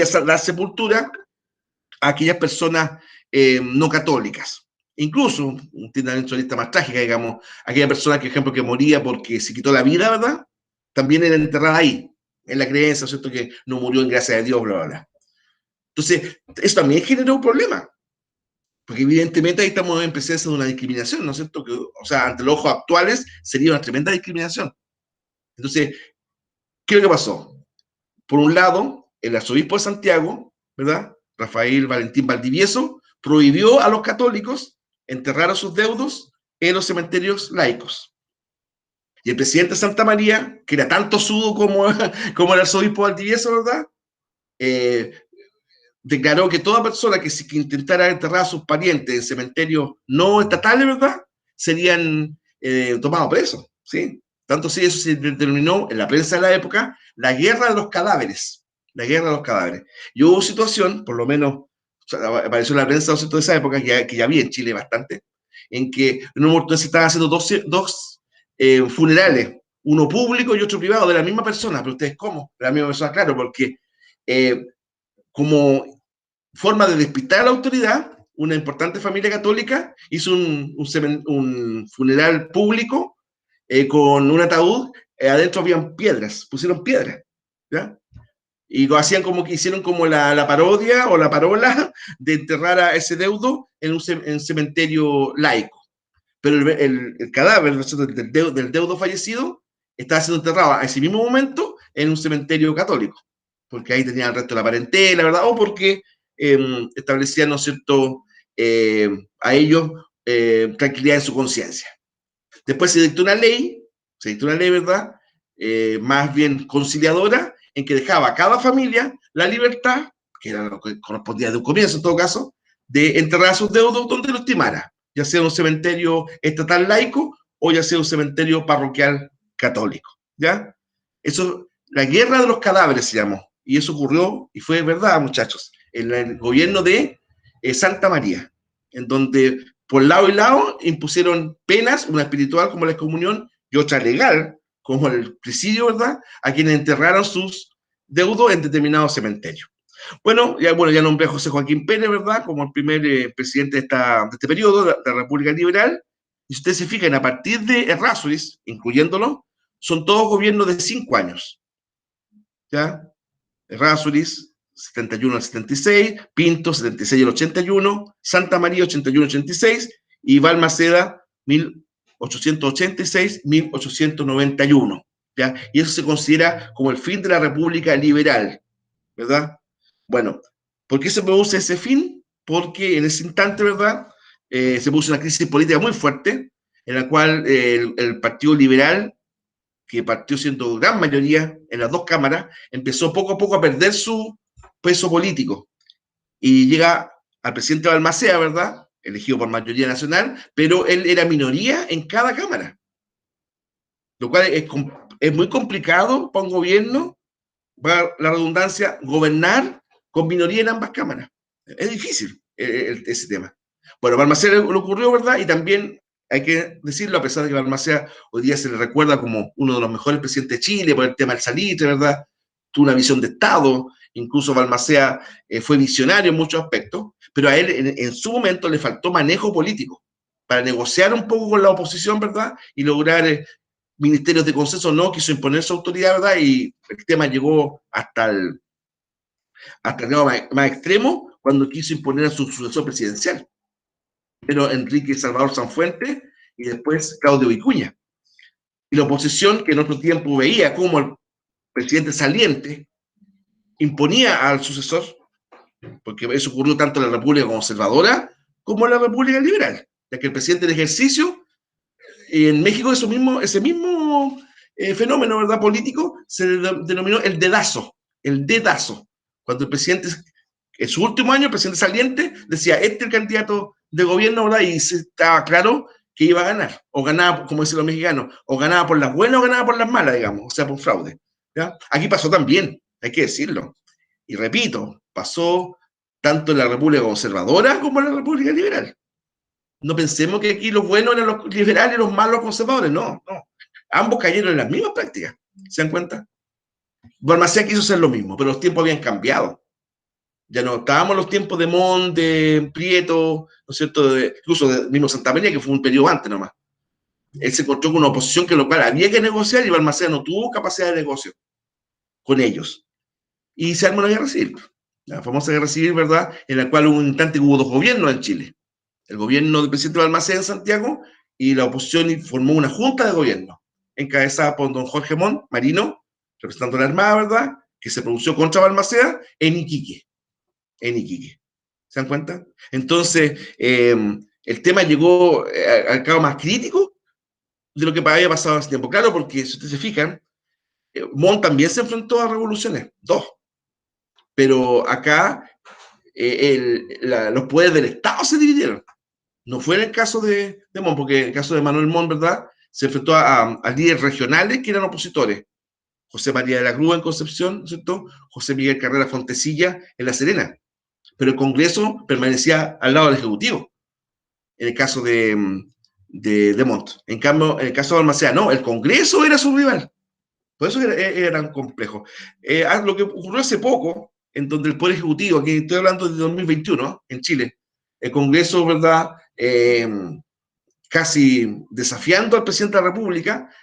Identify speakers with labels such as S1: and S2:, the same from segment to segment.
S1: dar sepultura a aquellas personas no católicas. Incluso, tiene una lista más trágica, digamos, aquella persona, por ejemplo, que moría porque se quitó la vida, ¿verdad? También era enterrada ahí, en la creencia, ¿cierto? Que no murió en gracia de Dios, bla, bla, bla. Entonces, eso también generó un problema, porque evidentemente ahí estamos en presencia de una discriminación, ¿no es cierto? Que, o sea, ante los ojos actuales sería una tremenda discriminación. Entonces, ¿qué es lo que pasó? Por un lado, el arzobispo de Santiago, ¿verdad? Rafael Valentín Valdivieso, prohibió a los católicos enterrar a sus deudos en los cementerios laicos. Y el presidente de Santa María, que era tanto sudo como el arzobispo Valdivieso, ¿verdad? Declaró que toda persona que intentara enterrar a sus parientes en cementerios no estatales, ¿verdad? Serían tomados presos, ¿sí? Tanto así eso se determinó en la prensa de la época la guerra de los cadáveres. La guerra de los cadáveres. Y hubo situación, por lo menos, o sea, apareció en la prensa de esa época, que ya había en Chile bastante, en que en un momento se estaban haciendo dos funerales, uno público y otro privado, de la misma persona. Pero ustedes, ¿cómo? De la misma persona, claro, porque como forma de despistar a la autoridad, una importante familia católica hizo un funeral público con un ataúd, adentro habían piedras, pusieron piedras, ¿ya? Y lo hacían como que hicieron como la parodia o la parola de enterrar a ese deudo en un cementerio laico. Pero el cadáver del deudo fallecido estaba siendo enterrado a ese mismo momento en un cementerio católico, porque ahí tenían el resto de la parentela, ¿verdad? O porque establecían, ¿no es cierto?, a ellos tranquilidad en su conciencia. Después se dictó una ley, ¿verdad?, más bien conciliadora, en que dejaba a cada familia la libertad, que era lo que correspondía de un comienzo en todo caso, de enterrar a sus deudos donde lo estimara, ya sea un cementerio estatal laico o ya sea un cementerio parroquial católico, ¿ya? Eso, la guerra de los cadáveres se llamó, y eso ocurrió, y fue verdad, muchachos, en el gobierno de Santa María, en donde por lado y lado impusieron penas, una espiritual como la excomunión y otra legal, como el presidio, ¿verdad?, a quienes enterraron sus deudos en determinados cementerios. Bueno, ya nombré a José Joaquín Pérez, ¿verdad?, como el primer presidente de este periodo, de la República Liberal. Y si ustedes se fijan, a partir de Errázuriz, incluyéndolo, son todos gobiernos de 5 años. ¿Ya? Errázuriz, 71 al 76, Pinto, 76 al 81, Santa María, 81 al 86, y Balmaceda, 1886-1891. ¿Ya? Y eso se considera como el fin de la República Liberal, ¿verdad? Bueno, ¿por qué se produce ese fin? Porque en ese instante, ¿verdad?, se produce una crisis política muy fuerte, en la cual el Partido Liberal, que partió siendo gran mayoría en las dos cámaras, empezó poco a poco a perder su peso político. Y llega al presidente Balmaceda, ¿verdad?, elegido por mayoría nacional, pero él era minoría en cada cámara. Lo cual es muy complicado para un gobierno, para la redundancia, gobernar con minoría en ambas cámaras. Es difícil ese tema. Bueno, Balmaceda le ocurrió, ¿verdad? Y también hay que decirlo, a pesar de que Balmaceda hoy día se le recuerda como uno de los mejores presidentes de Chile por el tema del salitre, ¿verdad? Tuvo una visión de Estado, incluso Balmaceda fue visionario en muchos aspectos, pero a él en su momento le faltó manejo político para negociar un poco con la oposición, ¿verdad? Y lograr ministerios de consenso. No quiso imponer su autoridad, ¿verdad? Y el tema llegó hasta el grado más extremo cuando quiso imponer a su sucesor presidencial. Primero Enrique Salvador Sanfuentes y después Claudio Vicuña. Y la oposición, que en otro tiempo veía cómo el presidente saliente imponía al sucesor, porque eso ocurrió tanto en la República Conservadora como en la República Liberal, ya que el presidente de ejercicio, en México ese mismo fenómeno, ¿verdad?, político, se denominó el dedazo, cuando el presidente, en su último año, el presidente saliente decía, este es el candidato de gobierno, ¿verdad?, y estaba claro que iba a ganar, o ganaba, como dicen los mexicanos, o ganaba por las buenas o ganaba por las malas, digamos, o sea, por fraude, ¿ya? Aquí pasó también, hay que decirlo, y repito, pasó tanto en la República Conservadora como en la República Liberal. No pensemos que aquí los buenos eran los liberales y los malos los conservadores, no. Ambos cayeron en las mismas prácticas, ¿se dan cuenta? Balmaceda quiso hacer lo mismo, pero los tiempos habían cambiado. Ya no estábamos en los tiempos de Montt, de Prieto, ¿no es cierto? Incluso del mismo Santa María, que fue un periodo antes nomás. Él se encontró con una oposición que lo cual había que negociar y Balmaceda no tuvo capacidad de negocio con ellos. Y se armó una guerra civil, la famosa guerra civil, ¿verdad? En la cual hubo un instante que hubo dos gobiernos en Chile. El gobierno del presidente Balmaceda en Santiago y la oposición formó una junta de gobierno encabezada por don Jorge Montt, marino, representando la Armada, ¿verdad? Que se pronunció contra Balmaceda en Iquique. En Iquique. ¿Se dan cuenta? Entonces, el tema llegó al cabo más crítico de lo que había pasado hace tiempo. Claro, porque si ustedes se fijan, Montt también se enfrentó a revoluciones, dos. Pero acá los poderes del Estado se dividieron. No fue en el caso de Montt, porque en el caso de Manuel Montt, ¿verdad? Se enfrentó a líderes regionales que eran opositores. José María de la Cruz en Concepción, ¿cierto? José Miguel Carrera Fontecilla en La Serena. Pero el Congreso permanecía al lado del Ejecutivo, en el caso de Montt. En cambio, en el caso de Balmaceda, no, el Congreso era su rival. Por eso era tan complejo. Lo que ocurrió hace poco, en donde el Poder Ejecutivo, aquí estoy hablando de 2021, en Chile, el Congreso, ¿verdad? Casi desafiando al presidente de la República.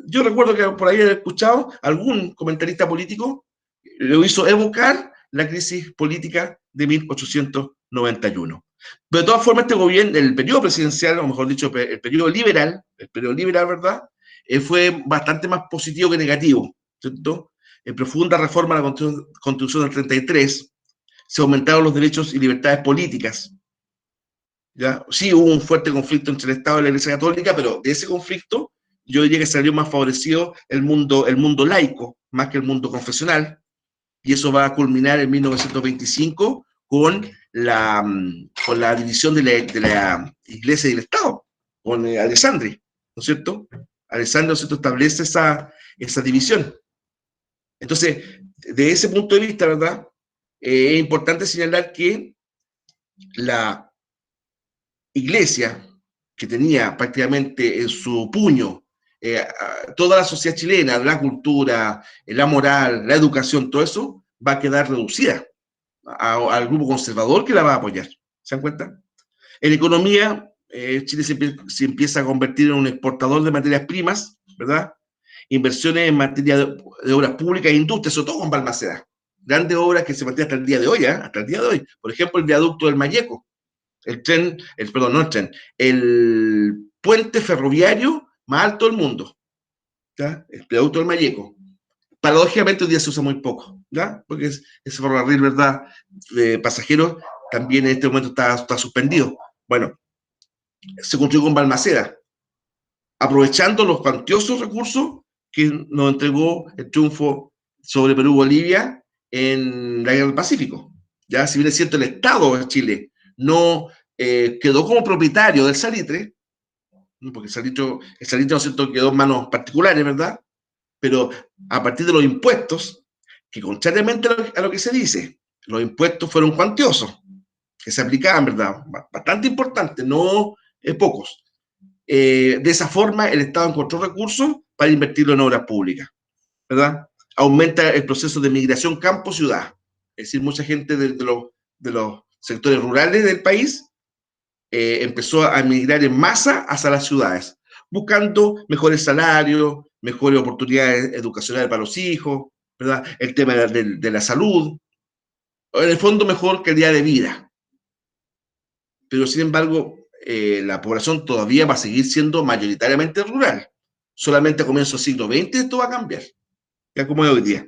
S1: Yo recuerdo que por ahí he escuchado algún comentarista político lo hizo evocar la crisis política de 1891. Pero de todas formas, este gobierno, el periodo presidencial, o mejor dicho, el periodo liberal, ¿verdad? Fue bastante más positivo que negativo, ¿cierto? En profunda reforma a la Constitución del 33, se aumentaron los derechos y libertades políticas. ¿Ya? Sí, hubo un fuerte conflicto entre el Estado y la Iglesia Católica, pero de ese conflicto yo diría que salió más favorecido el mundo laico, más que el mundo confesional, y eso va a culminar en 1925 con la división de la Iglesia y del Estado, con Alessandri, ¿no es cierto? Alessandri, ¿no es cierto?, establece esa división. Entonces, de ese punto de vista, ¿verdad? Es importante señalar que la Iglesia, que tenía prácticamente en su puño toda la sociedad chilena, la cultura, la moral, la educación, todo eso, va a quedar reducida al grupo conservador que la va a apoyar. ¿Se dan cuenta? En economía, Chile se empieza a convertir en un exportador de materias primas, ¿verdad? Inversiones en materia de obras públicas e industrias, sobre todo con Balmaceda. Grandes obras que se mantienen hasta el día de hoy, hasta el día de hoy. Por ejemplo, el viaducto del Mayeco, perdón, no el tren, el puente ferroviario más alto del mundo, ¿ya? El viaducto del Mayeco. Paradójicamente hoy día se usa muy poco, ¿ya? Porque ese ferrocarril, ¿verdad?, de pasajeros también en este momento está suspendido. Bueno, se construyó con Balmaceda, aprovechando los cuantiosos recursos que nos entregó el triunfo sobre Perú-Bolivia en la Guerra del Pacífico. Ya, si bien es cierto, el Estado de Chile no quedó como propietario del salitre, porque el salitre, ¿no es cierto?, quedó en manos particulares, ¿verdad? Pero a partir de los impuestos, que contrariamente a lo que se dice, los impuestos fueron cuantiosos, que se aplicaban, ¿verdad? Bastante importantes, no pocos. De esa forma, el Estado encontró recursos para invertirlo en obras públicas, ¿verdad? Aumenta el proceso de migración campo-ciudad. Es decir, mucha gente de los sectores rurales del país empezó a migrar en masa hacia las ciudades, buscando mejores salarios, mejores oportunidades educacionales para los hijos, ¿verdad? El tema de la salud, en el fondo mejor calidad de vida. Pero sin embargo, la población todavía va a seguir siendo mayoritariamente rural. Solamente a comienzos del siglo XX esto va a cambiar, ya como es hoy día.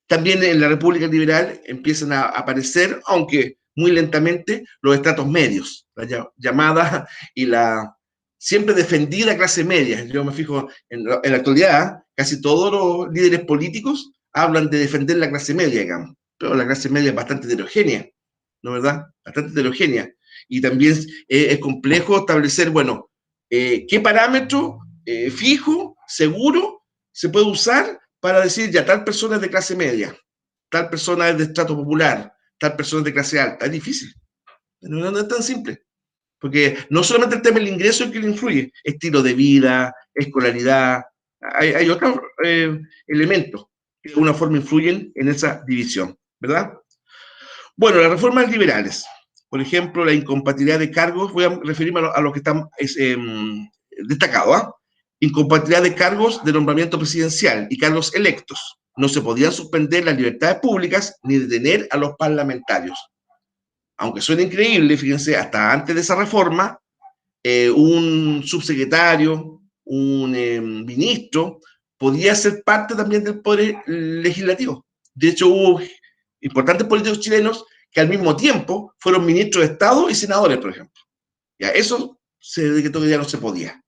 S1: También en la República Liberal empiezan a aparecer, aunque muy lentamente, los estratos medios, la llamada y la siempre defendida clase media. Yo me fijo en la actualidad, casi todos los líderes políticos hablan de defender la clase media, digamos, pero la clase media es bastante heterogénea, ¿no es verdad? Bastante heterogénea. Y también es complejo establecer, bueno, qué parámetro fijo, seguro, se puede usar para decir, ya, tal persona es de clase media, tal persona es de estrato popular, tal persona es de clase alta. Es difícil. No es tan simple. Porque no solamente el tema del ingreso es que le influye, estilo de vida, escolaridad, hay otros elementos que de alguna forma influyen en esa división, ¿verdad? Bueno, las reformas liberales, por ejemplo, la incompatibilidad de cargos, voy a referirme a lo que están destacado, ¿ah? Incompatibilidad de cargos de nombramiento presidencial y cargos electos. No se podían suspender las libertades públicas ni detener a los parlamentarios. Aunque suene increíble, fíjense, hasta antes de esa reforma, un subsecretario, un ministro, podía ser parte también del poder legislativo. De hecho, hubo importantes políticos chilenos que al mismo tiempo fueron ministros de Estado y senadores, por ejemplo. Ya, eso se decretó que ya no se podía.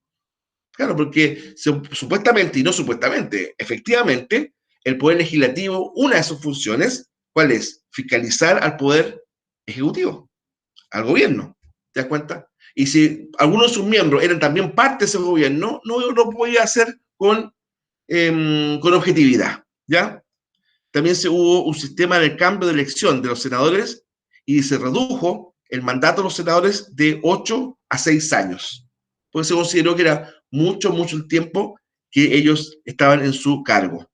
S1: Claro, porque supuestamente, y no supuestamente, efectivamente, el poder legislativo, una de sus funciones, ¿cuál es? Fiscalizar al poder ejecutivo, al gobierno. ¿Te das cuenta? Y si algunos de sus miembros eran también parte de ese gobierno, no lo podía hacer con objetividad. ¿Ya? También se hubo un sistema de cambio de elección de los senadores y se redujo el mandato de los senadores de 8 a 6 años, porque se consideró que era mucho el tiempo que ellos estaban en su cargo.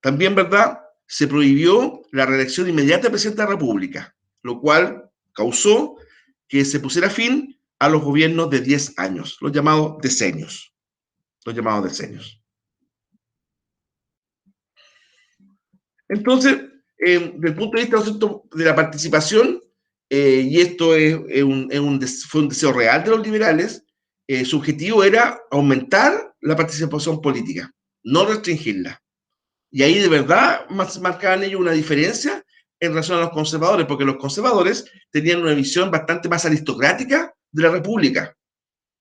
S1: También, ¿verdad? Se prohibió la reelección inmediata del presidente de la República, lo cual causó que se pusiera fin a los gobiernos de 10 años, los llamados decenios. Los llamados decenios. Entonces, desde el punto de vista de la participación, y esto fue un deseo real de los liberales, su objetivo era aumentar la participación política, no restringirla. Y ahí de verdad marcaban ellos una diferencia en relación a los conservadores, porque los conservadores tenían una visión bastante más aristocrática de la República.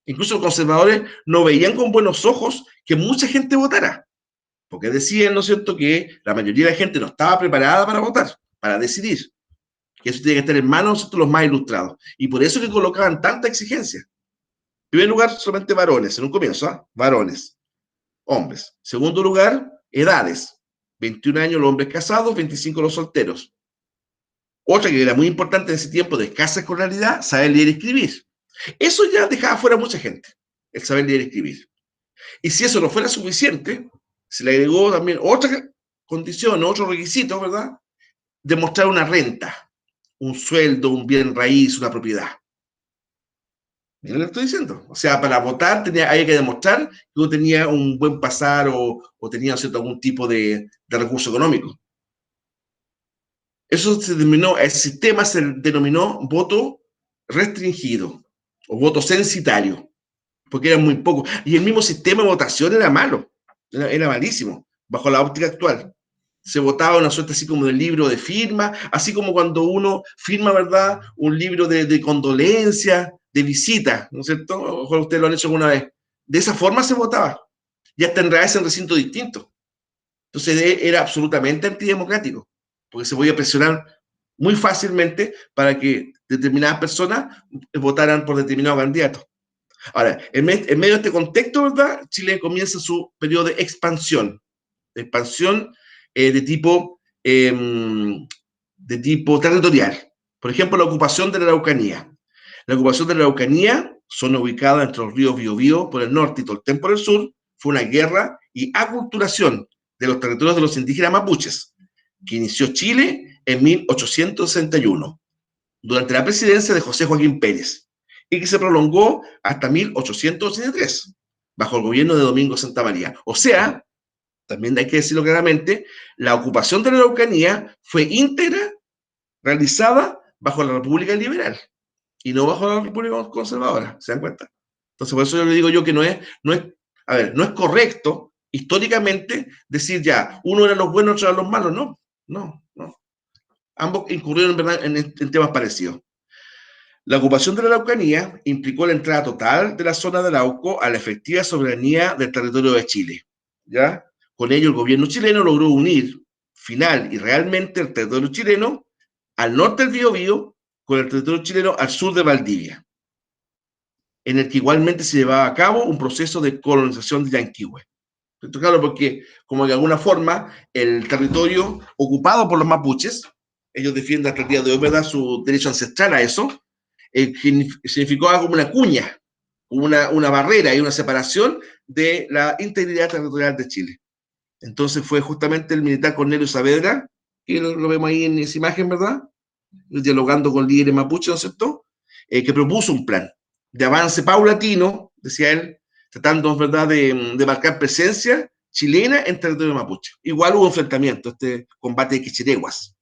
S1: Incluso los conservadores no veían con buenos ojos que mucha gente votara, porque decían, ¿no es cierto?, que la mayoría de la gente no estaba preparada para votar, para decidir, que eso tiene que estar en manos de los más ilustrados. Y por eso que colocaban tanta exigencia. En primer lugar, solamente varones, en un comienzo, ¿eh? Varones, hombres. Segundo lugar, edades. 21 años los hombres casados, 25 los solteros. Otra que era muy importante en ese tiempo de escasa escolaridad, saber leer y escribir. Eso ya dejaba fuera a mucha gente, el saber leer y escribir. Y si eso no fuera suficiente, se le agregó también otra condición, otro requisito, ¿verdad? Demostrar una renta, un sueldo, un bien raíz, una propiedad. Mira lo que estoy diciendo. O sea, para votar había que demostrar que uno tenía un buen pasar o tenía, ¿cierto?, algún tipo de recurso económico. Eso se denominó, el sistema se denominó voto restringido o voto censitario, porque eran muy pocos. Y el mismo sistema de votación era malo, era malísimo, bajo la óptica actual. Se votaba una suerte así como de libro de firma, así como cuando uno firma, ¿verdad?, un libro de condolencia, de visita, ¿no es cierto? A lo mejor ustedes lo han hecho alguna vez. De esa forma se votaba. Ya está en realidad en recinto distinto. Entonces era absolutamente antidemocrático, porque se podía presionar muy fácilmente para que determinadas personas votaran por determinado candidato. Ahora, en medio de este contexto, ¿verdad?, Chile comienza su periodo de expansión de tipo territorial. Por ejemplo, la ocupación de la Araucanía. La ocupación de la Araucanía, zona ubicada entre los ríos Biobío por el norte y Tolten por el sur, fue una guerra y aculturación de los territorios de los indígenas mapuches, que inició Chile en 1861, durante la presidencia de José Joaquín Pérez, y que se prolongó hasta 1883, bajo el gobierno de Domingo Santa María. O sea, también hay que decirlo claramente, la ocupación de la Araucanía fue íntegra realizada bajo la República Liberal y no bajo la República Conservadora, ¿se dan cuenta? Entonces, por eso yo le digo yo que no es correcto históricamente decir ya, uno era los buenos, otro eran los malos, no. Ambos incurrieron en, verdad, en temas parecidos. La ocupación de la Araucanía implicó la entrada total de la zona del Arauco a la efectiva soberanía del territorio de Chile, ¿ya? Con ello, el gobierno chileno logró unir final y realmente el territorio chileno al norte del Biobío con el territorio chileno al sur de Valdivia, en el que igualmente se llevaba a cabo un proceso de colonización de Yanquihue. Esto, claro, porque como de alguna forma el territorio ocupado por los mapuches, ellos defienden hasta el día de hoy, ¿verdad?, su derecho ancestral a eso, significó algo como una cuña, una barrera y una separación de la integridad territorial de Chile. Entonces fue justamente el militar Cornelio Saavedra que lo vemos ahí en esa imagen, ¿verdad? Dialogando con líderes mapuche, ¿no es cierto? Que propuso un plan de avance paulatino, decía él, tratando, ¿verdad?, de marcar presencia chilena en territorio mapuche. Igual hubo enfrentamiento, este combate de Quichireguas.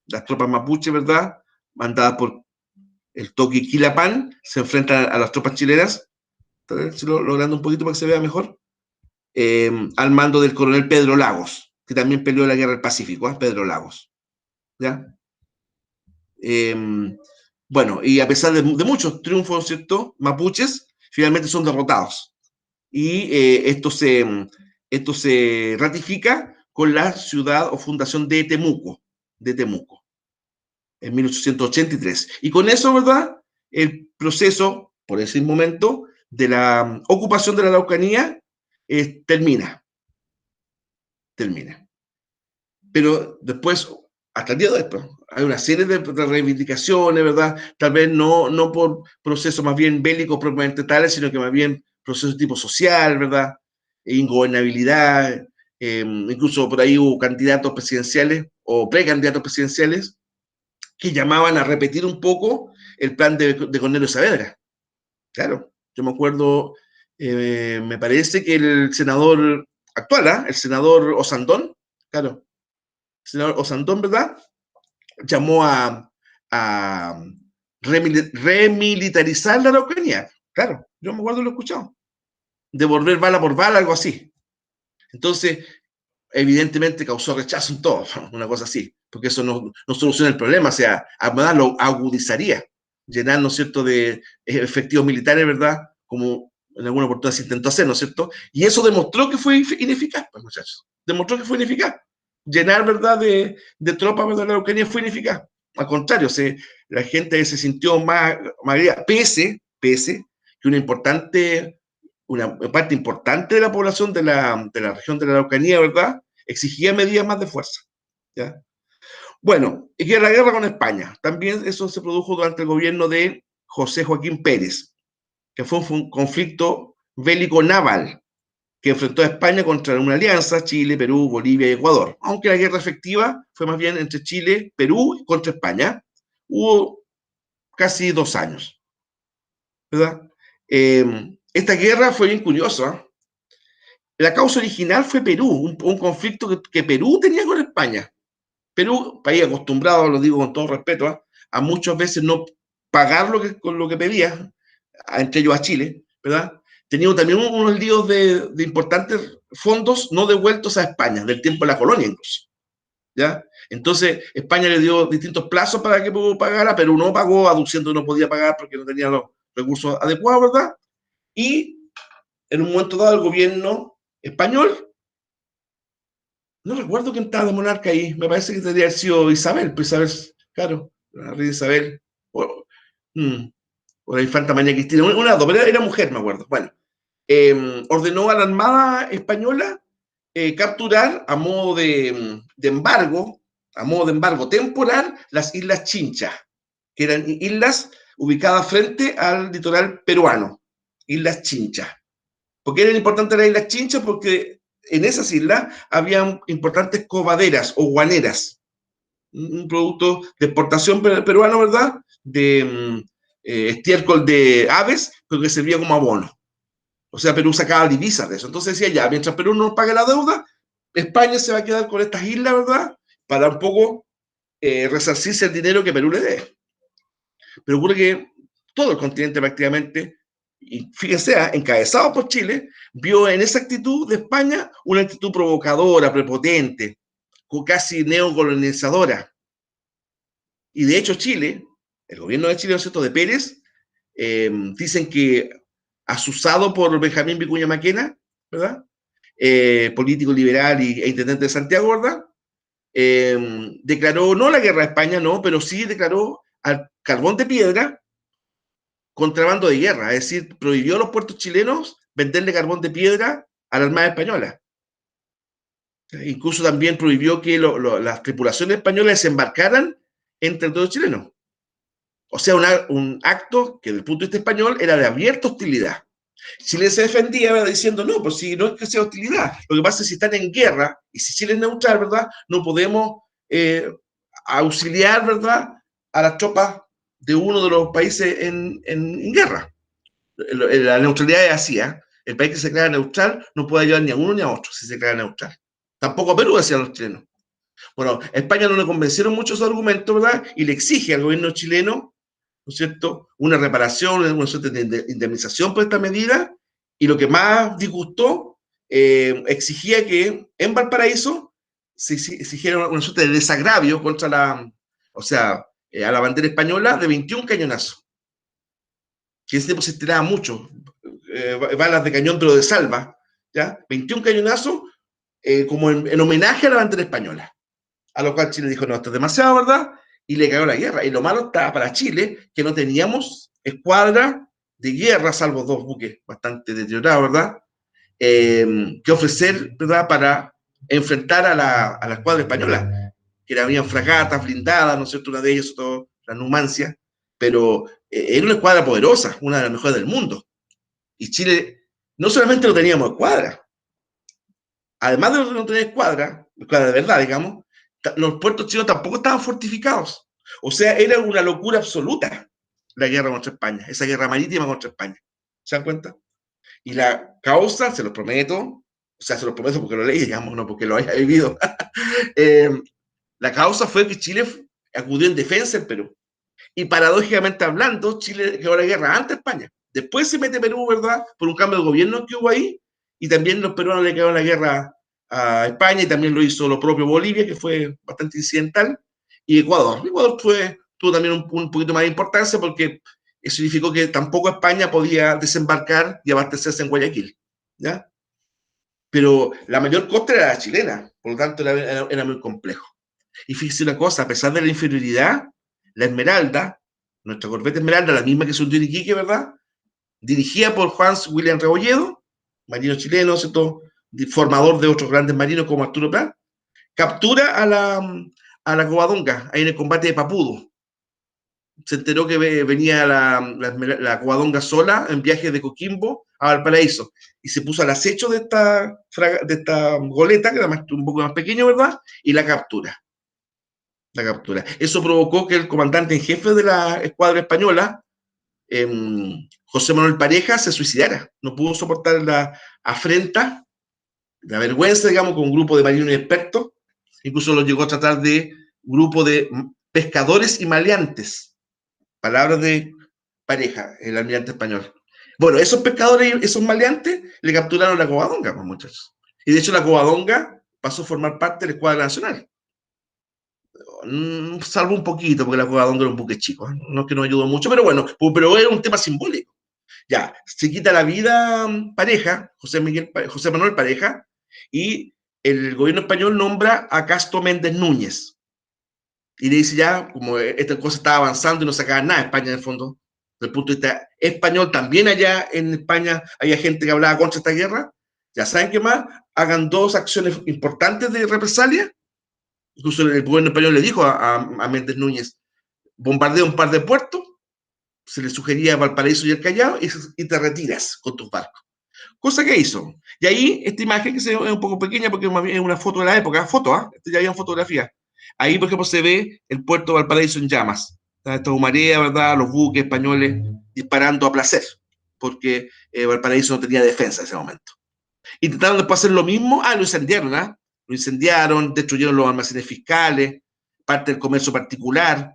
S1: Las tropas mapuche, ¿verdad?, mandadas por el Toqui Quilapán, se enfrentan a las tropas chilenas, si lo logrando un poquito para que se vea mejor, al mando del coronel Pedro Lagos, que también peleó la guerra del Pacífico, Pedro Lagos. ¿Ya? Bueno, y a pesar de muchos triunfos, ¿cierto?, mapuches, finalmente son derrotados. Y esto se ratifica con la ciudad o fundación de Temuco, en 1883. Y con eso, ¿verdad?, el proceso, por ese momento, de la ocupación de la Araucanía termina. Pero después, hasta el día de hoy, pues, hay una serie de reivindicaciones, ¿verdad? Tal vez no por procesos más bien bélicos propiamente tales, sino que más bien procesos de tipo social, ¿verdad? Ingobernabilidad, incluso por ahí hubo candidatos presidenciales o precandidatos presidenciales que llamaban a repetir un poco el plan de Cornelio Saavedra. Claro, yo me acuerdo, me parece que el senador actual, el senador Osandón, claro, el senador Osandón, ¿verdad?, llamó a remilitarizar la Araucanía. Claro, yo me acuerdo, lo he escuchado. Devolver bala por bala, algo así. Entonces, evidentemente causó rechazo en todo, una cosa así, porque eso no soluciona el problema, o sea, además lo agudizaría, llenar, ¿no es cierto?, de efectivos militares, ¿verdad?, como en alguna oportunidad se intentó hacer, ¿no es cierto? Y eso demostró que fue ineficaz, pues, muchachos. Demostró que fue ineficaz. Llenar, ¿verdad?, de tropas, ¿verdad?, la Ucrania fue ineficaz. Al contrario, la gente se sintió más pese que una parte importante de la población de la región de la Araucanía, ¿verdad?, exigía medidas más de fuerza. ¿Ya? Bueno, y que la guerra con España. También eso se produjo durante el gobierno de José Joaquín Pérez, que fue un conflicto bélico naval que enfrentó a España contra una alianza, Chile, Perú, Bolivia y Ecuador. Aunque la guerra efectiva fue más bien entre Chile, Perú y contra España. Hubo casi 2 años, ¿verdad? Esta guerra fue bien curiosa. La causa original fue Perú, un conflicto que Perú tenía con España. Perú, país acostumbrado, lo digo con todo respeto, a muchas veces no pagar con lo que pedía, entre ellos a Chile, ¿verdad? Tenía también unos líos de importantes fondos no devueltos a España, del tiempo de la colonia incluso, ¿ya? Entonces, España le dio distintos plazos para que Perú pagara, Perú no pagó, aduciendo que no podía pagar porque no tenía los recursos adecuados, ¿verdad? Y en un momento dado el gobierno español, no recuerdo quién estaba de monarca ahí, me parece que tendría sido Isabel, pues Isabel, claro, la reina Isabel, o, o la infanta María Cristina, pero era mujer, me acuerdo. Bueno, ordenó a la Armada Española capturar a modo de embargo temporal, las Islas Chinchas, que eran islas ubicadas frente al litoral peruano, Islas Chinchas. ¿Por qué eran importantes las Islas Chinchas? Porque en esas islas había importantes cobaderas o guaneras, un producto de exportación peruano, ¿verdad?, de estiércol de aves, pero que servía como abono. O sea, Perú sacaba divisas de eso. Entonces decía, ya, mientras Perú no pague la deuda, España se va a quedar con estas islas, ¿verdad?, para un poco resarcirse el dinero que Perú le dé. Pero ocurre que todo el continente prácticamente, y fíjense, encabezado por Chile, vio en esa actitud de España una actitud provocadora, prepotente, casi neocolonizadora. Y de hecho Chile, el gobierno de Chile, ¿no es cierto?, de Pérez, dicen que asusado por Benjamín Vicuña Maquena, ¿verdad?, político liberal e intendente de Santiago, ¿verdad?, declaró no la guerra a España, no, pero sí declaró al carbón de piedra contrabando de guerra, es decir, prohibió a los puertos chilenos venderle carbón de piedra a la Armada Española. Incluso también prohibió que las tripulaciones españolas desembarcaran en territorio chileno. O sea, un acto que desde el punto de vista español era de abierta hostilidad. Chile se defendía diciendo, no, pues si no es que sea hostilidad, lo que pasa es que si están en guerra y si Chile es neutral, ¿verdad?, no podemos auxiliar, ¿verdad?, a las tropas de uno de los países en guerra. La neutralidad es así, ¿eh? El país que se declara neutral no puede ayudar ni a uno ni a otro si se declara neutral. Tampoco a Perú, decían los chilenos. Bueno, a España no le convencieron mucho esos argumentos, ¿verdad? Y le exige al gobierno chileno, ¿no es cierto?, una reparación, una suerte de indemnización por esta medida. Y lo que más disgustó, exigía que en Valparaíso se exigiera una suerte de desagravio contra o sea, a la bandera española de 21 cañonazos. Que ese tiempo se estiraba mucho, balas de cañón, pero de salva, ¿ya? 21 cañonazos, como en homenaje a la bandera española. A lo cual Chile dijo, no, esto es demasiado, ¿verdad? Y le cagó la guerra. Y lo malo estaba para Chile, que no teníamos escuadra de guerra, salvo 2 buques bastante deteriorados, ¿verdad? Que ofrecer, ¿verdad?, para enfrentar a la escuadra española, que habían fragatas blindadas, ¿no es cierto? Una de ellas, la Numancia, pero era una escuadra poderosa, una de las mejores del mundo. Y Chile no solamente no teníamos escuadra, además de no tener escuadra de verdad, digamos, los puertos chinos tampoco estaban fortificados. O sea, era una locura absoluta la guerra contra España, esa guerra marítima contra España. ¿Se dan cuenta? Y la causa, se los prometo, o sea, se los prometo porque lo leí, digamos, no porque lo haya vivido. La causa fue que Chile acudió en defensa en Perú. Y paradójicamente hablando, Chile quedó la guerra antes de España. Después se mete Perú, ¿verdad?, por un cambio de gobierno que hubo ahí, y también los peruanos le quedaron la guerra a España, y también lo hizo lo propio Bolivia, que fue bastante incidental, y Ecuador. Ecuador tuvo también un poquito más de importancia porque eso significó que tampoco España podía desembarcar y abastecerse en Guayaquil, ¿ya? Pero la mayor costa era la chilena, por lo tanto era muy complejo. Y fíjese una cosa, a pesar de la inferioridad, la Esmeralda, nuestra corbeta Esmeralda, la misma que se hundió en Iquique, ¿verdad?, dirigida por Juan William Rebolledo, marino chileno, ¿cierto?, formador de otros grandes marinos como Arturo Prat, captura a la Covadonga, ahí en el combate de Papudo. Se enteró que venía la Covadonga sola en viaje de Coquimbo a Valparaíso, y se puso al acecho de esta goleta, que era un poco más pequeño, ¿verdad?, y la captura. Eso provocó que el comandante en jefe de la escuadra española, José Manuel Pareja, se suicidara. No pudo soportar la afrenta, la vergüenza, digamos, con un grupo de marinos expertos. Incluso lo llegó a tratar de grupo de pescadores y maleantes. Palabras de Pareja, el almirante español. Bueno, esos pescadores y esos maleantes le capturaron la Covadonga, pues, muchachos. Y de hecho la Covadonga pasó a formar parte de la escuadra nacional. Salvo un poquito, porque la Covadonga era un buque chico, ¿eh? No es que nos ayudó mucho, pero bueno, pero era un tema simbólico. Ya, se quita la vida Pareja, José Manuel Pareja, y el gobierno español nombra a Castro Méndez Núñez. Y le dice ya, como esta cosa estaba avanzando y no sacaba nada España en el fondo, desde el punto de vista español, también allá en España había gente que hablaba contra esta guerra. Ya saben qué más, hagan 2 acciones importantes de represalia. Incluso el gobierno español le dijo a Méndez Núñez, bombardea un par de puertos, se le sugería Valparaíso y el Callao, y te retiras con tus barcos. Cosa que hizo. Y ahí, esta imagen, que es un poco pequeña porque es una foto de la época, ya había fotografía. Ahí, por ejemplo, se ve el puerto de Valparaíso en llamas. Esta humareda, ¿verdad?, los buques españoles disparando a placer, porque Valparaíso no tenía defensa en ese momento. Intentaron después hacer lo mismo, lo incendiaron, Lo incendiaron, destruyeron los almacenes fiscales, parte del comercio particular.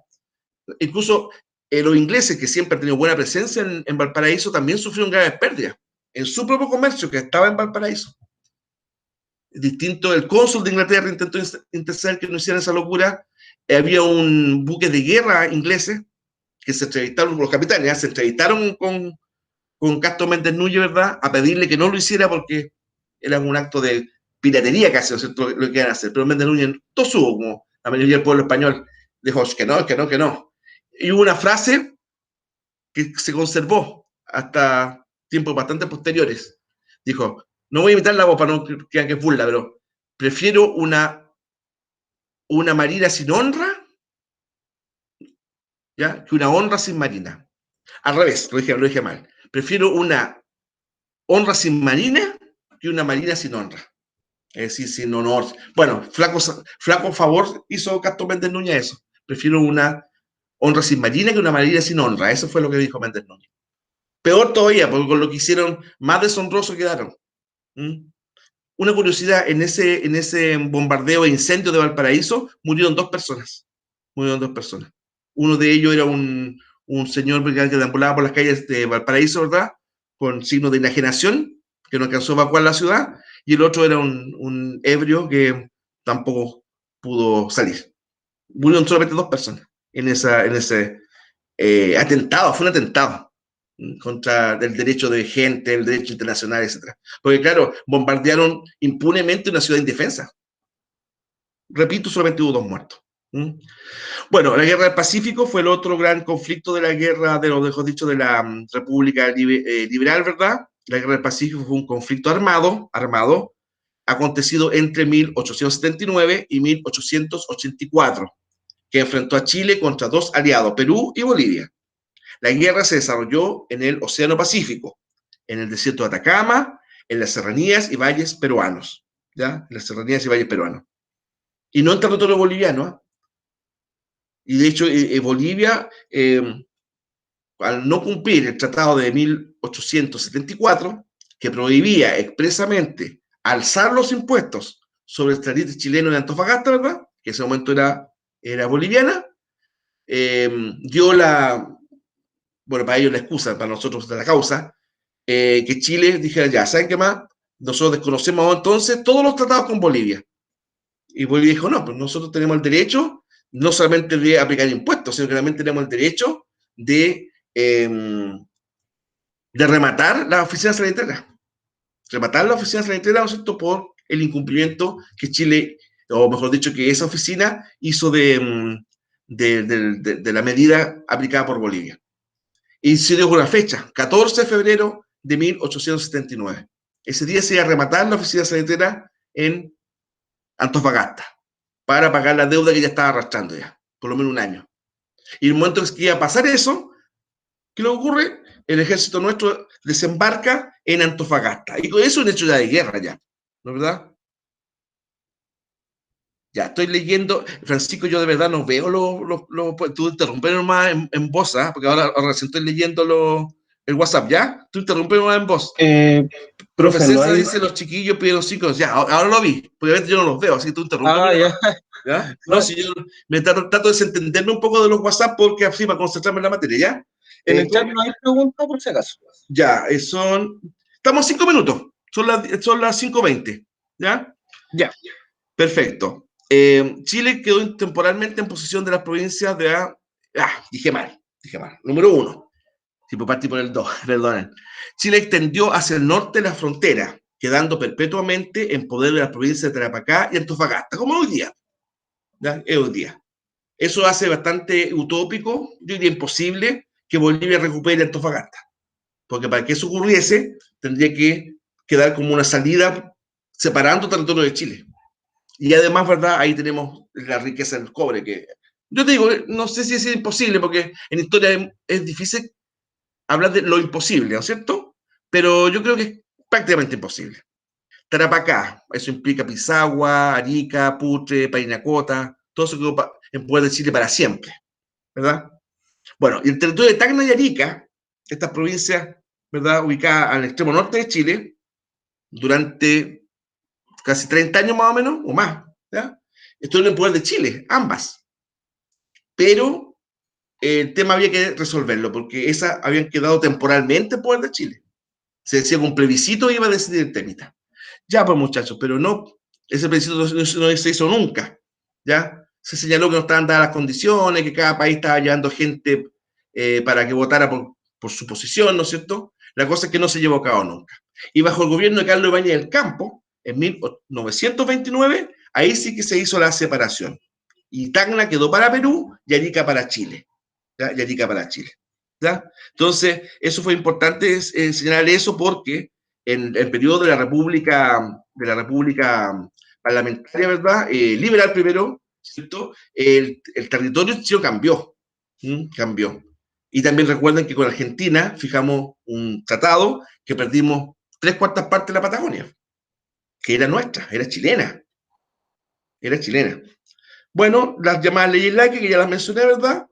S1: Incluso los ingleses, que siempre han tenido buena presencia en Valparaíso, también sufrieron graves pérdidas en su propio comercio, que estaba en Valparaíso. Distinto, el cónsul de Inglaterra intentó interceder que no hicieran esa locura. Había un buque de guerra ingleses que se entrevistaron, los capitanes, se entrevistaron con Castro Méndez Núñez, ¿verdad?, a pedirle que no lo hiciera porque era un acto de piratería casi, ¿no es cierto?, lo que iban a hacer. Pero Méndez Núñez tosudo, como la mayoría del pueblo español, dijo que no, que no, que no. Y hubo una frase que se conservó hasta tiempos bastante posteriores. Dijo, no voy a imitar la voz para no crean que es burla, pero prefiero una marina sin honra, ¿ya?, que una honra sin marina. Al revés, lo dije mal. Prefiero una honra sin marina que una marina sin honra. Sí, sí, no, no. Bueno, flaco favor hizo Castro Méndez Núñez eso. Prefiero una honra sin marina que una marina sin honra. Eso fue lo que dijo Méndez Núñez. Peor todavía, porque con lo que hicieron, más deshonroso quedaron. ¿Mm? Una curiosidad, en ese bombardeo e incendio de Valparaíso murieron dos personas. Murieron dos personas. Uno de ellos era un señor que deambulaba por las calles de Valparaíso, ¿verdad? Con signos de enajenación, que no alcanzó a evacuar la ciudad, y el otro era un ebrio que tampoco pudo salir. Murieron solamente dos personas en ese atentado, fue un atentado contra el derecho de gente, el derecho internacional, etcétera. Porque claro, bombardearon impunemente una ciudad indefensa. Repito, solamente hubo dos muertos. ¿Mm? Bueno, la Guerra del Pacífico fue el otro gran conflicto de la guerra, de los mejor dicho, de la República Liberal, ¿verdad? La Guerra del Pacífico fue un conflicto armado, acontecido entre 1879 y 1884, que enfrentó a Chile contra dos aliados, Perú y Bolivia. La guerra se desarrolló en el Océano Pacífico, en el desierto de Atacama, en las serranías y valles peruanos, ¿ya? En las serranías y valles peruanos. Y no en territorio boliviano, ¿eh? Y de hecho, Bolivia, al no cumplir el tratado de 1874, que prohibía expresamente alzar los impuestos sobre el tradite chileno de Antofagasta, ¿verdad? Que en ese momento era boliviana, dio bueno, para ellos la excusa, para nosotros de la causa, que Chile dijera, ya, ¿saben qué más? Nosotros desconocemos entonces todos los tratados con Bolivia. Y Bolivia dijo, no, pues nosotros tenemos el derecho no solamente de aplicar impuestos, sino que también tenemos el derecho de rematar la oficina sanitaria. Rematar la oficina sanitaria, ¿no es cierto?, por el incumplimiento que Chile, o mejor dicho, que esa oficina hizo de la medida aplicada por Bolivia. Y se dio una fecha, 14 de febrero de 1879. Ese día se iba a rematar la oficina sanitaria en Antofagasta para pagar la deuda que ya estaba arrastrando ya, por lo menos un año. Y en el momento que iba a pasar eso, ¿qué le ocurre? El ejército nuestro desembarca en Antofagasta. Y con eso es un hecho ya de guerra ya, ¿no es verdad? Ya, estoy leyendo, Francisco, yo de verdad no veo tú interrumpes más en voz, ¿ah? Porque ahora recién estoy leyendo el WhatsApp, ¿ya? Tú interrumpes más en voz. Profe
S2: Profe, no
S1: César
S2: hay.
S1: dice, los chiquillos pidieron 5, ya, ahora lo vi, porque obviamente yo no los veo, así que tú interrúmpeme
S2: Ah, ya.
S1: nomás, ¿ya? No,
S2: No,
S1: si yo me trato de desentenderme un poco de los WhatsApp porque así para concentrarme en la materia, ¿ya?
S2: en el chat
S1: ¿Cómo?
S2: no hay pregunta por si acaso.
S1: Ya, estamos a 5 minutos, son las 5:20, ¿ya?
S2: Ya.
S1: Perfecto. Chile quedó temporalmente en posesión de las provincias de... dije mal. Número uno. Si puedo partir por el 2, perdonen. Chile extendió hacia el norte la frontera, quedando perpetuamente en poder de las provincias de Tarapacá y Antofagasta, como hoy día. ¿Ya? Es hoy día. Eso hace bastante utópico, yo diría imposible, que Bolivia recupere Antofagasta. Porque para que eso ocurriese, tendría que quedar como una salida separando territorio de Chile. Y además, ¿verdad? Ahí tenemos la riqueza del cobre, que yo te digo, no sé si es imposible, porque en historia es difícil hablar de lo imposible, ¿no es cierto? Pero yo creo que es prácticamente imposible. Tarapacá, eso implica Pisagua, Arica, Putre, Parinacota, todo eso quedó en poder de Chile para siempre, ¿verdad? Bueno, y el territorio de Tacna y Arica, estas provincias, ¿verdad?, ubicadas al extremo norte de Chile, durante casi 30 años más o menos, o más, ¿ya? Estuvieron en poder de Chile, ambas. Pero el tema había que resolverlo, porque esas habían quedado temporalmente en poder de Chile. Se decía que un plebiscito iba a decidir el temita. Ya, pues muchachos, pero no, ese plebiscito no se hizo nunca, ¿ya? Se señaló que no estaban dadas las condiciones, que cada país estaba llevando gente para que votara por su posición, ¿no es cierto? La cosa es que no se llevó a cabo nunca. Y bajo el gobierno de Carlos Ibáñez del Campo, en 1929, ahí sí que se hizo la separación. Y Tacna quedó para Perú y Arica para Chile. ¿Ya? Y Arica para Chile. ¿Ya? Entonces, eso fue importante señalar eso porque en el periodo de la República parlamentaria, ¿verdad? Liberal primero, ¿cierto? El territorio chileno cambió, cambió. Y también recuerden que con Argentina fijamos un tratado que perdimos 3/4 partes de la Patagonia. que era nuestra, era chilena, era chilena. Bueno, las llamadas leyes laicas, que ya las mencioné, ¿verdad?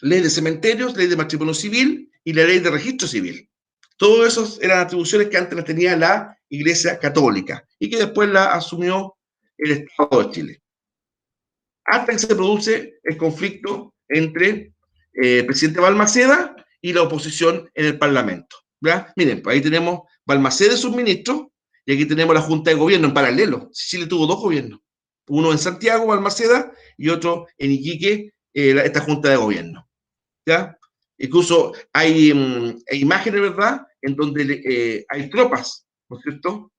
S1: Ley de cementerios, ley de matrimonio civil y la ley de registro civil. Todas esas eran atribuciones que antes las tenía la Iglesia Católica y que después la asumió el Estado de Chile. Hasta que se produce el conflicto entre el presidente Balmaceda y la oposición en el Parlamento. ¿Verdad? Miren, pues ahí tenemos Balmaceda y sus ministros, y aquí tenemos la Junta de Gobierno en paralelo. Chile tuvo dos gobiernos, uno en Santiago, Balmaceda, y otro en Iquique, esta Junta de Gobierno. ¿Ya? Incluso hay imágenes, ¿verdad?, en donde hay tropas, ¿no es cierto?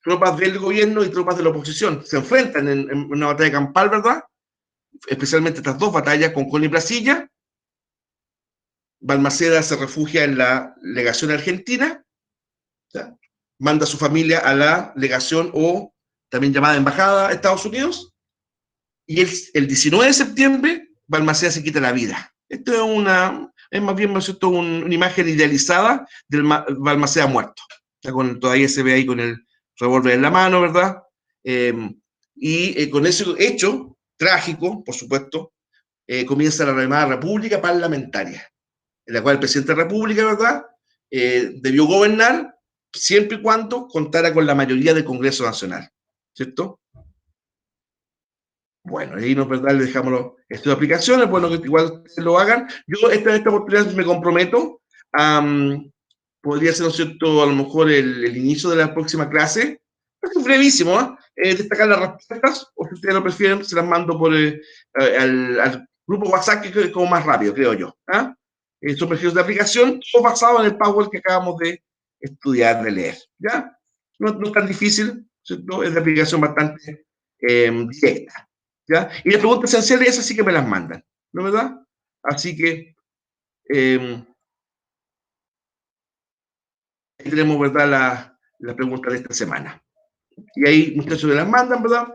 S1: Tropas del gobierno y tropas de la oposición. Se enfrentan en una batalla campal, ¿verdad? Especialmente estas dos batallas con Col y Brasilla. Balmaceda se refugia en la legación argentina, ¿ya? Manda a su familia a la legación o también llamada embajada a Estados Unidos, y el 19 de septiembre Balmaceda se quita la vida. Esto es más bien, ¿no es cierto?, una imagen idealizada del Balmaceda muerto. Todavía se ve ahí con el revólver en la mano, ¿verdad? Con ese hecho trágico, por supuesto, comienza la llamada República Parlamentaria, en la cual el presidente de la República, ¿verdad?, debió gobernar siempre y cuando contara con la mayoría del Congreso Nacional, ¿cierto? Bueno, ahí nos, ¿verdad?, le dejamos estas aplicaciones, bueno, que igual lo hagan. Yo esta oportunidad me comprometo a, podría ser, ¿no es cierto?, a lo mejor el inicio de la próxima clase, es brevísimo, destacar las respuestas, o si ustedes lo prefieren, se las mando por al grupo WhatsApp, que es como más rápido, creo yo. Son ejercicios de aplicación, todo basado en el Power que acabamos de estudiar, de leer, ¿ya? No es tan difícil, ¿cierto? Es de aplicación bastante directa, ¿ya? Y las preguntas esenciales, esas sí que me las mandan, ¿no es verdad? Así que ahí tenemos, ¿verdad?, la pregunta de esta semana. Y ahí muchachos me las mandan, ¿verdad?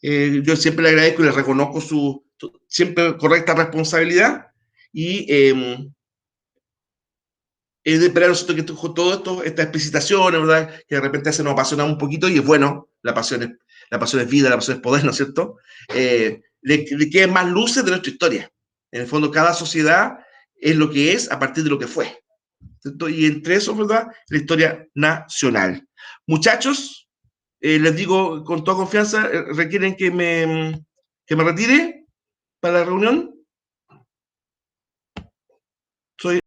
S1: Yo siempre le agradezco y le reconozco su siempre correcta responsabilidad, y es de esperar nosotros que todo esto, estas explicitaciones, ¿verdad?, que de repente se nos apasiona un poquito, y es bueno, la pasión es vida, la pasión es poder, ¿no es cierto? Le queden más luces de nuestra historia. En el fondo, cada sociedad es lo que es a partir de lo que fue, ¿cierto? Y entre eso, ¿verdad?, la historia nacional. Muchachos, les digo con toda confianza, requieren que me retire para la reunión.